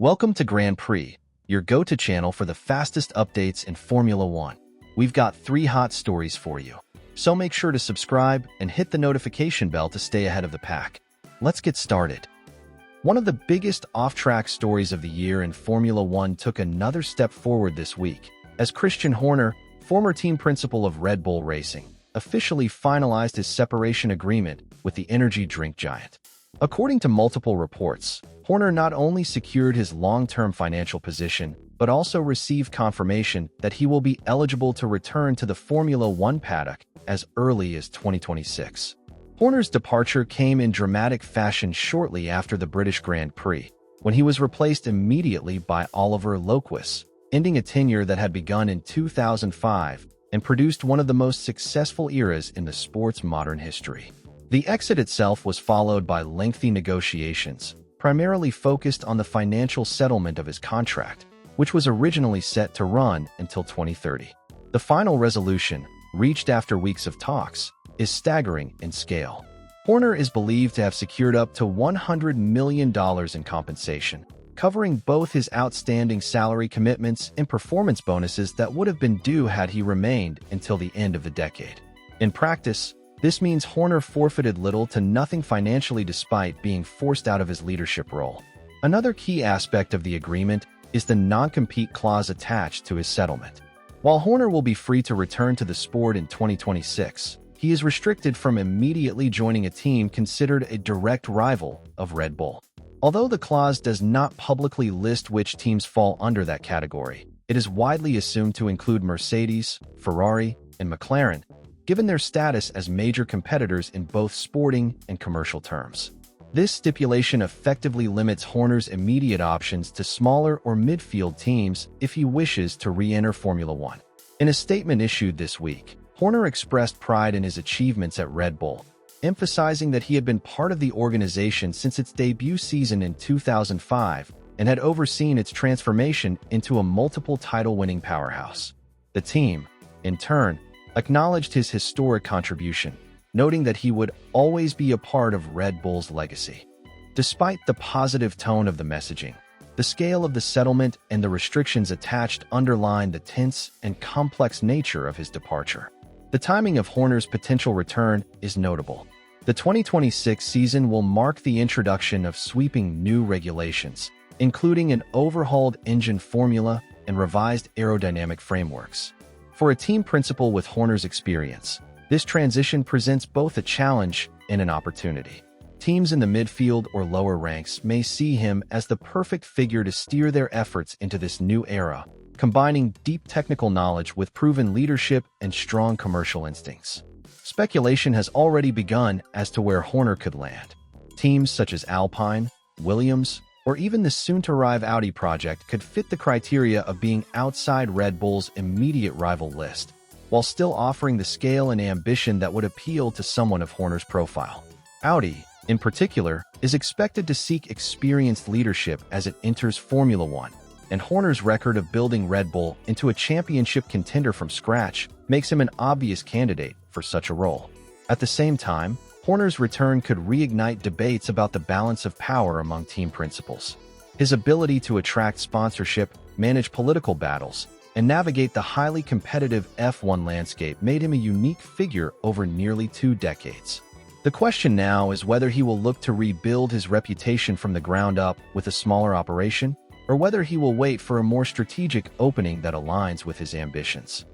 Welcome to Grand Prix, your go-to channel for the fastest updates in Formula One. We've got 3 hot stories for you, so make sure to subscribe and hit the notification bell to stay ahead of the pack. Let's get started. One of the biggest off-track stories of the year in Formula One took another step forward this week, as Christian Horner, former team principal of Red Bull Racing, officially finalized his separation agreement with the energy drink giant. According to multiple reports, Horner not only secured his long-term financial position, but also received confirmation that he will be eligible to return to the Formula One paddock as early as 2026. Horner's departure came in dramatic fashion shortly after the British Grand Prix, when he was replaced immediately by Oliver Loquis, ending a tenure that had begun in 2005 and produced one of the most successful eras in the sport's modern history. The exit itself was followed by lengthy negotiations, primarily focused on the financial settlement of his contract, which was originally set to run until 2030. The final resolution, reached after weeks of talks, is staggering in scale. Horner is believed to have secured up to $100 million in compensation, covering both his outstanding salary commitments and performance bonuses that would have been due had he remained until the end of the decade. In practice, this means Horner forfeited little to nothing financially despite being forced out of his leadership role. Another key aspect of the agreement is the non-compete clause attached to his settlement. While Horner will be free to return to the sport in 2026, he is restricted from immediately joining a team considered a direct rival of Red Bull. Although the clause does not publicly list which teams fall under that category, it is widely assumed to include Mercedes, Ferrari, and McLaren, given their status as major competitors in both sporting and commercial terms. This stipulation effectively limits Horner's immediate options to smaller or midfield teams if he wishes to re-enter Formula One. In a statement issued this week, Horner expressed pride in his achievements at Red Bull, emphasizing that he had been part of the organization since its debut season in 2005 and had overseen its transformation into a multiple title-winning powerhouse. The team, in turn, acknowledged his historic contribution, noting that he would always be a part of Red Bull's legacy. Despite the positive tone of the messaging, the scale of the settlement and the restrictions attached underline the tense and complex nature of his departure. The timing of Horner's potential return is notable. The 2026 season will mark the introduction of sweeping new regulations, including an overhauled engine formula and revised aerodynamic frameworks. For a team principal with Horner's experience, this transition presents both a challenge and an opportunity. Teams in the midfield or lower ranks may see him as the perfect figure to steer their efforts into this new era, combining deep technical knowledge with proven leadership and strong commercial instincts. Speculation has already begun as to where Horner could land. Teams such as Alpine, Williams, or even the soon-to-arrive Audi project could fit the criteria of being outside Red Bull's immediate rival list, while still offering the scale and ambition that would appeal to someone of Horner's profile. Audi, in particular, is expected to seek experienced leadership as it enters Formula One, and Horner's record of building Red Bull into a championship contender from scratch makes him an obvious candidate for such a role. At the same time, Horner's return could reignite debates about the balance of power among team principals. His ability to attract sponsorship, manage political battles, and navigate the highly competitive F1 landscape made him a unique figure over nearly 2 decades. The question now is whether he will look to rebuild his reputation from the ground up with a smaller operation, or whether he will wait for a more strategic opening that aligns with his ambitions.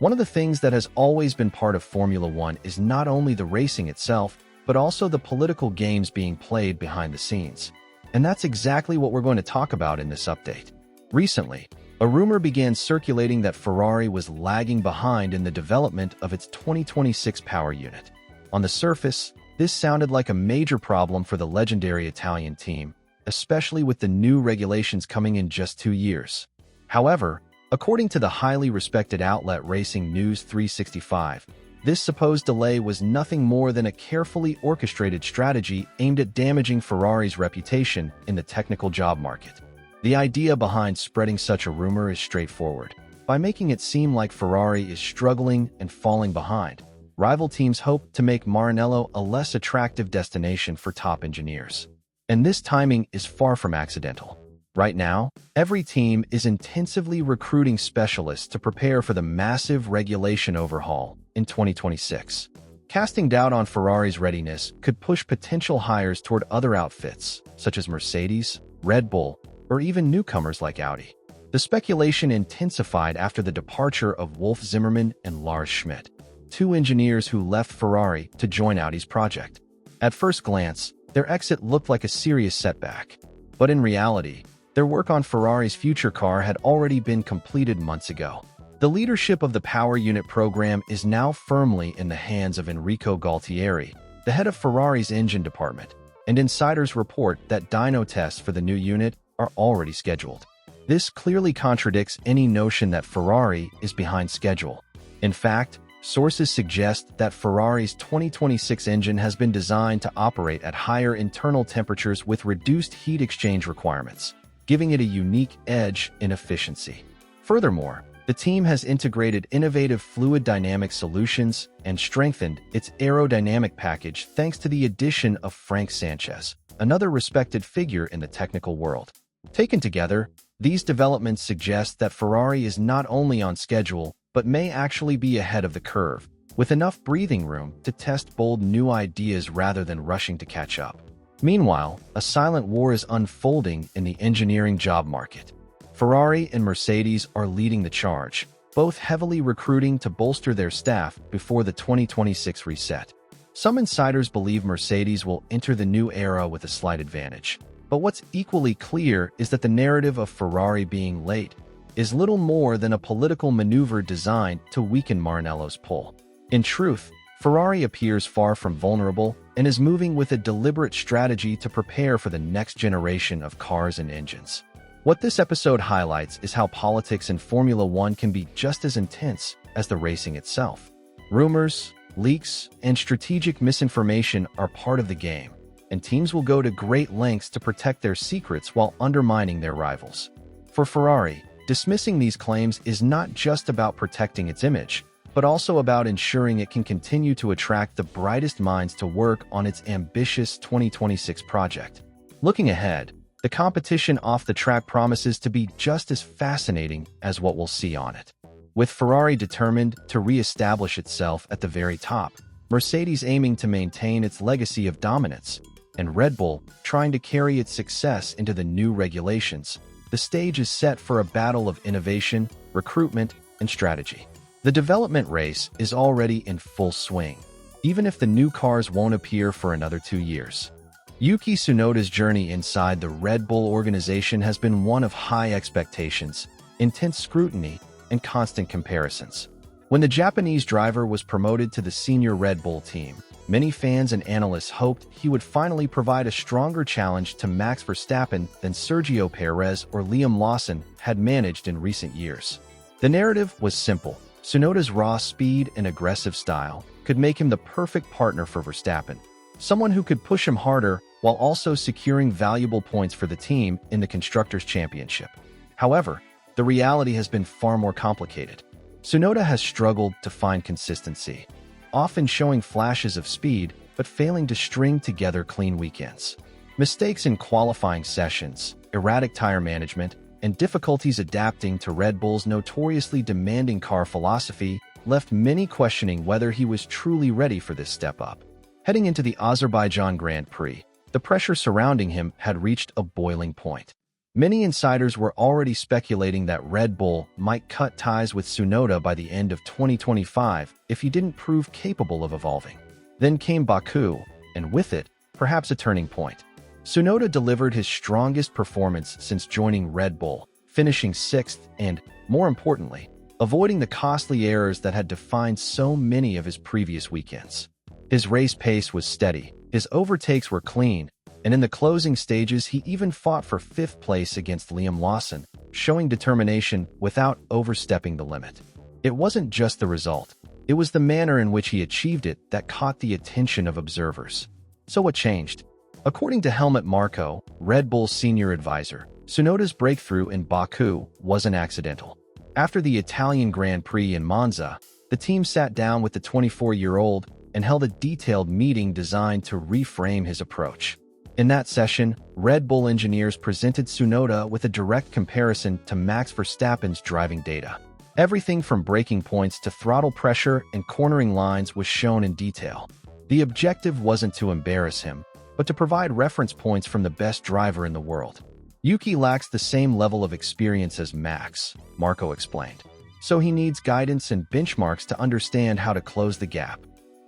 One of the things that has always been part of Formula One is not only the racing itself, but also the political games being played behind the scenes. And that's exactly what we're going to talk about in this update. Recently, a rumor began circulating that Ferrari was lagging behind in the development of its 2026 power unit. On the surface, this sounded like a major problem for the legendary Italian team, especially with the new regulations coming in just 2 years. However, according to the highly respected outlet Racing News 365, this supposed delay was nothing more than a carefully orchestrated strategy aimed at damaging Ferrari's reputation in the technical job market. The idea behind spreading such a rumor is straightforward. By making it seem like Ferrari is struggling and falling behind, rival teams hope to make Maranello a less attractive destination for top engineers. And this timing is far from accidental. Right now, every team is intensively recruiting specialists to prepare for the massive regulation overhaul in 2026. Casting doubt on Ferrari's readiness could push potential hires toward other outfits, such as Mercedes, Red Bull, or even newcomers like Audi. The speculation intensified after the departure of Wolf Zimmermann and Lars Schmidt, two engineers who left Ferrari to join Audi's project. At first glance, their exit looked like a serious setback. But in reality, their work on Ferrari's future car had already been completed months ago. The leadership of the power unit program is now firmly in the hands of Enrico Galtieri, the head of Ferrari's engine department, and insiders report that dyno tests for the new unit are already scheduled. This clearly contradicts any notion that Ferrari is behind schedule. In fact, sources suggest that Ferrari's 2026 engine has been designed to operate at higher internal temperatures with reduced heat exchange requirements, giving it a unique edge in efficiency. Furthermore, the team has integrated innovative fluid dynamic solutions and strengthened its aerodynamic package thanks to the addition of Frank Sanchez, another respected figure in the technical world. Taken together, these developments suggest that Ferrari is not only on schedule, but may actually be ahead of the curve, with enough breathing room to test bold new ideas rather than rushing to catch up. Meanwhile, a silent war is unfolding in the engineering job market. Ferrari and Mercedes are leading the charge, both heavily recruiting to bolster their staff before the 2026 reset. Some insiders believe Mercedes will enter the new era with a slight advantage. But what's equally clear is that the narrative of Ferrari being late is little more than a political maneuver designed to weaken Maranello's pull. In truth, Ferrari appears far from vulnerable and is moving with a deliberate strategy to prepare for the next generation of cars and engines. What this episode highlights is how politics in Formula One can be just as intense as the racing itself. Rumors, leaks, and strategic misinformation are part of the game, and teams will go to great lengths to protect their secrets while undermining their rivals. For Ferrari, dismissing these claims is not just about protecting its image, but also about ensuring it can continue to attract the brightest minds to work on its ambitious 2026 project. Looking ahead, the competition off the track promises to be just as fascinating as what we'll see on it. With Ferrari determined to re-establish itself at the very top, Mercedes aiming to maintain its legacy of dominance, and Red Bull trying to carry its success into the new regulations, the stage is set for a battle of innovation, recruitment, and strategy. The development race is already in full swing, even if the new cars won't appear for another 2 years. Yuki Tsunoda's journey inside the Red Bull organization has been one of high expectations, intense scrutiny, and constant comparisons. When the Japanese driver was promoted to the senior Red Bull team, many fans and analysts hoped he would finally provide a stronger challenge to Max Verstappen than Sergio Perez or Liam Lawson had managed in recent years. The narrative was simple. Tsunoda's raw speed and aggressive style could make him the perfect partner for Verstappen, someone who could push him harder while also securing valuable points for the team in the Constructors' Championship. However, the reality has been far more complicated. Tsunoda has struggled to find consistency, often showing flashes of speed but failing to string together clean weekends. Mistakes in qualifying sessions, erratic tire management, and difficulties adapting to Red Bull's notoriously demanding car philosophy left many questioning whether he was truly ready for this step up. Heading into the Azerbaijan Grand Prix, the pressure surrounding him had reached a boiling point. Many insiders were already speculating that Red Bull might cut ties with Tsunoda by the end of 2025 if he didn't prove capable of evolving. Then came Baku, and with it, perhaps a turning point. Tsunoda delivered his strongest performance since joining Red Bull, finishing 6th and, more importantly, avoiding the costly errors that had defined so many of his previous weekends. His race pace was steady, his overtakes were clean, and in the closing stages he even fought for 5th place against Liam Lawson, showing determination without overstepping the limit. It wasn't just the result, it was the manner in which he achieved it that caught the attention of observers. So what changed? According to Helmut Marko, Red Bull's senior advisor, Tsunoda's breakthrough in Baku wasn't accidental. After the Italian Grand Prix in Monza, the team sat down with the 24-year-old and held a detailed meeting designed to reframe his approach. In that session, Red Bull engineers presented Tsunoda with a direct comparison to Max Verstappen's driving data. Everything from braking points to throttle pressure and cornering lines was shown in detail. The objective wasn't to embarrass him, but to provide reference points from the best driver in the world. Yuki lacks the same level of experience as Max, Marco explained, so he needs guidance and benchmarks to understand how to close the gap.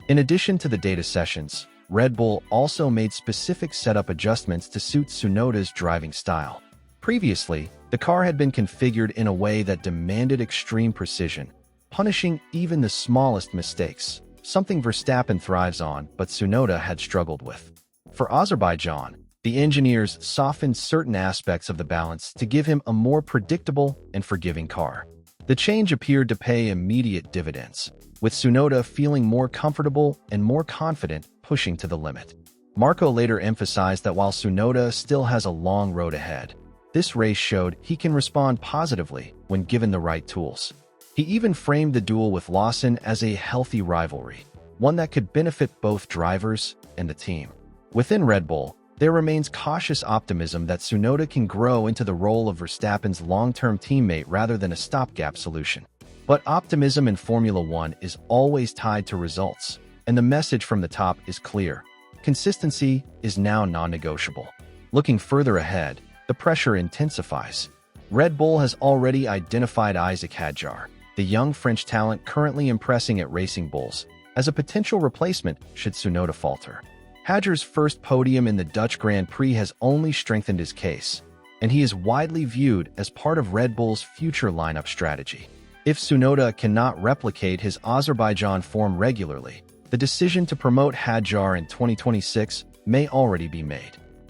In addition to the data sessions, Red Bull also made specific setup adjustments to suit Tsunoda's driving style. Previously, the car had been configured in a way that demanded extreme precision, punishing even the smallest mistakes, something Verstappen thrives on but Tsunoda had struggled with. For Azerbaijan, the engineers softened certain aspects of the balance to give him a more predictable and forgiving car. The change appeared to pay immediate dividends, with Tsunoda feeling more comfortable and more confident pushing to the limit. Marco later emphasized that while Tsunoda still has a long road ahead, this race showed he can respond positively when given the right tools. He even framed the duel with Lawson as a healthy rivalry, one that could benefit both drivers and the team. Within Red Bull, there remains cautious optimism that Tsunoda can grow into the role of Verstappen's long-term teammate rather than a stopgap solution. But optimism in Formula One is always tied to results, and the message from the top is clear. Consistency is now non-negotiable. Looking further ahead, the pressure intensifies. Red Bull has already identified Isaac Hadjar, the young French talent currently impressing at Racing Bulls, as a potential replacement should Tsunoda falter. Hadjar's first podium in the Dutch Grand Prix has only strengthened his case, and he is widely viewed as part of Red Bull's future lineup strategy. If Tsunoda cannot replicate his Azerbaijan form regularly, the decision to promote Hadjar in 2026 may already be made.